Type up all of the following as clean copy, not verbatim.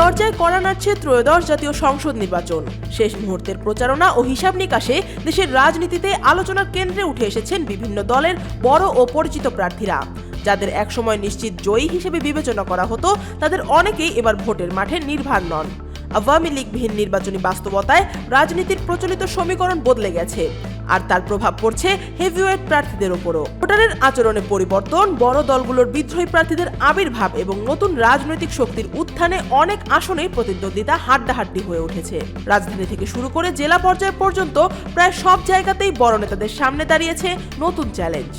দরজায় কড়া নাড়ছে ত্রয়োদশ জাতীয় সংসদ নির্বাচন। শেষ মুহূর্তের প্রচারণা ও হিসাব নিকাশে দেশের রাজনীতিতে আলোচনার কেন্দ্রে উঠে এসেছেন বিভিন্ন দলের বড় ও পরিচিত প্রার্থীরা। যাদের একসময় নিশ্চিত জয়ী হিসেবে বিবেচনা করা হতো, তাদের অনেকেই এবার ভোটের মাঠে নির্ভর নন। আওয়ামী লীগবিহীন নির্বাচনী বাস্তবতায় রাজনীতির প্রচলিত সমীকরণ বদলে গেছে, আর তার প্রভাব পড়ছে হেভিওয়েট প্রার্থীদের ওপরও। ভোটারের আচরণে পরিবর্তন, বড় দলগুলোর বিদ্রোহী প্রার্থীদের আবির্ভাব এবং নতুন রাজনৈতিক শক্তির উত্থানে অনেক আসনেই প্রতিদ্বন্দ্বিতা হাড্ডাহাড্ডি হয়ে উঠেছে। রাজধানী থেকে শুরু করে জেলা পর্যায় পর্যন্ত প্রায় সব জায়গাতেই বড় নেতাদের সামনে দাঁড়িয়েছে নতুন চ্যালেঞ্জ।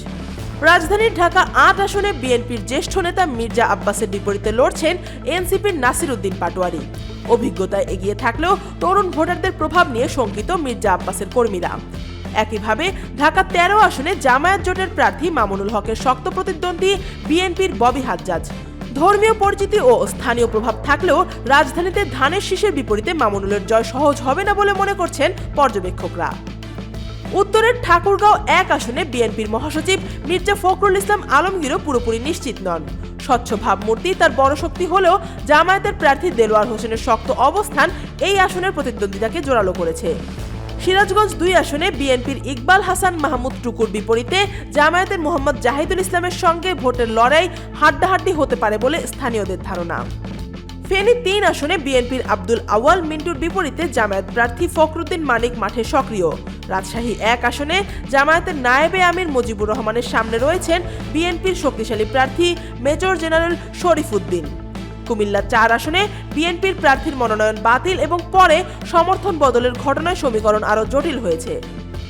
রাজধানীর ঢাকা ৮ আসনে বিএনপির জ্যেষ্ঠ নেতা মির্জা আব্বাসের বিপরীতে লড়ছেন এনসিপির নাসির উদ্দিন পাটোয়ারি। অভিজ্ঞতায় এগিয়ে থাকলেও তরুণ ভোটারদের প্রভাব নিয়ে শঙ্কিত মির্জা আব্বাসের কর্মীরা। একইভাবে ঢাকা ১৩ আসনে জামায়াত জোটের প্রার্থী মামুনুল হকের শক্ত প্রতিদ্বন্দ্বী বিএনপির ববি হাজ্জাজ। ধর্মীয় পরিচিতি ও স্থানীয় প্রভাব থাকলেও রাজধানীতে ধানের শীষের বিপরীতে মামুনুলের জয় সহজ হবে না বলে মনে করছেন পর্যবেক্ষকরা। উত্তরের ঠাকুরগাঁও ১ আসনে বিএনপির মহাসচিব মির্জা ফখরুল ইসলাম আলমগীরও পুরোপুরি নিশ্চিত নন। স্বচ্ছ ভাবমূর্তি তার বড় শক্তি হলেও জামায়াতের প্রার্থী দেলোয়ার হোসেনের শক্ত অবস্থান এই আসনের প্রতিদ্বন্দ্বিতাকে জোরালো করেছে। সিরাজগঞ্জ ২ আসনে বিএনপির ইকবাল হাসান মাহমুদ টুকুর বিপরীতে জামায়াতের মোহাম্মদ জাহিদুল ইসলামের সঙ্গে ভোটের লড়াই হাড্ডাহাড্ডি হতে পারে বলে স্থানীয়দের ধারণা। ফেনী ৩ আসনে বিএনপির আব্দুল আওয়াল মিন্টুর বিপরীতে জামায়াত প্রার্থী ফখরুদ্দিন মানিক মাঠে সক্রিয়। রাজশাহী ১ আসনে জামায়াতের নায়েবে আমির মুজিবুর রহমানের সামনে রয়েছেন বিএনপির শক্তিশালী প্রার্থী মেজর জেনারেল শরীফ উদ্দিন। কুমিল্লা ৪ আসনে বিএনপির প্রার্থীর মনোনয়ন বাতিল এবং পরে সমর্থন বদলের ঘটনায় সমীকরণ আরও জটিল হয়েছে।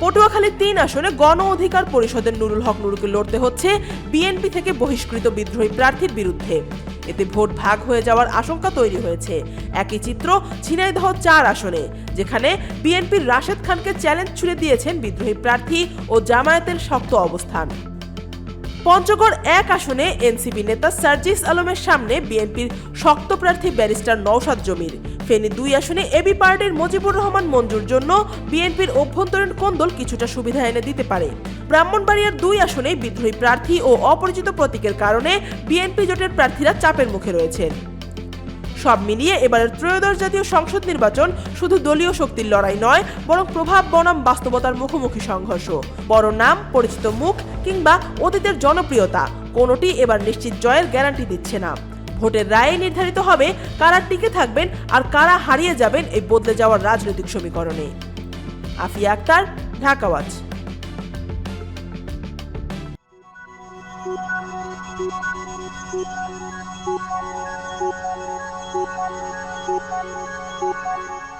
পটুয়াখালী ৩ আসনে গণ অধিকার পরিষদের নুরুল হক নুরুকে লড়তে হচ্ছে বিএনপি থেকে বহিষ্কৃত বিদ্রোহী প্রার্থীর বিরুদ্ধে। এতে ভোট ভাগ হয়ে যাওয়ার আশঙ্কা তৈরি হয়েছে। একই চিত্র ঝিনাইদহ ৪ আসনে, যেখানে বিএনপির রাশেদ খানকে চ্যালেঞ্জ ছুড়ে দিয়েছেন বিদ্রোহী প্রার্থী ও জামায়াতের শক্ত অবস্থান। পঞ্চগড় ১ আসনে এনসিপি নেতা সার্জিস আলমের সামনে বিএনপির শক্ত প্রার্থী ব্যারিস্টার নওশাদ জমির। ফেনী ২ আসনে এবি পার্টির মুজিবুর রহমান মঞ্জুর জন্য বিএনপির অভ্যন্তরীণ কোন্দল কিছুটা সুবিধা এনে দিতে পারে। ব্রাহ্মণবাড়িয়ার ২ আসনে বিদ্রোহী প্রার্থী ও অপরিচিত প্রতীকের কারণে বিএনপি জোটের প্রার্থীরা চাপের মুখে রয়েছেন। সব মিলিয়ে এবারের ত্রয়োদশ জাতীয় সংসদ নির্বাচন শুধু দলীয় শক্তির লড়াই নয়, বরং প্রভাব বনাম বাস্তবতার মুখোমুখি সংঘর্ষ। বড় নাম, পরিচিত মুখ কিংবা অতীতের জনপ্রিয়তা কোনোটি এবার নিশ্চিত জয়ের গ্যারান্টি দিচ্ছে না। ভোটের রায়ে নির্ধারিত হবে কারা টিকে থাকবেন আর কারা হারিয়ে যাবেন এই বদলে যাওয়ার রাজনৈতিক সমীকরণে। Afia Akter, Dhaka watch. Thank you.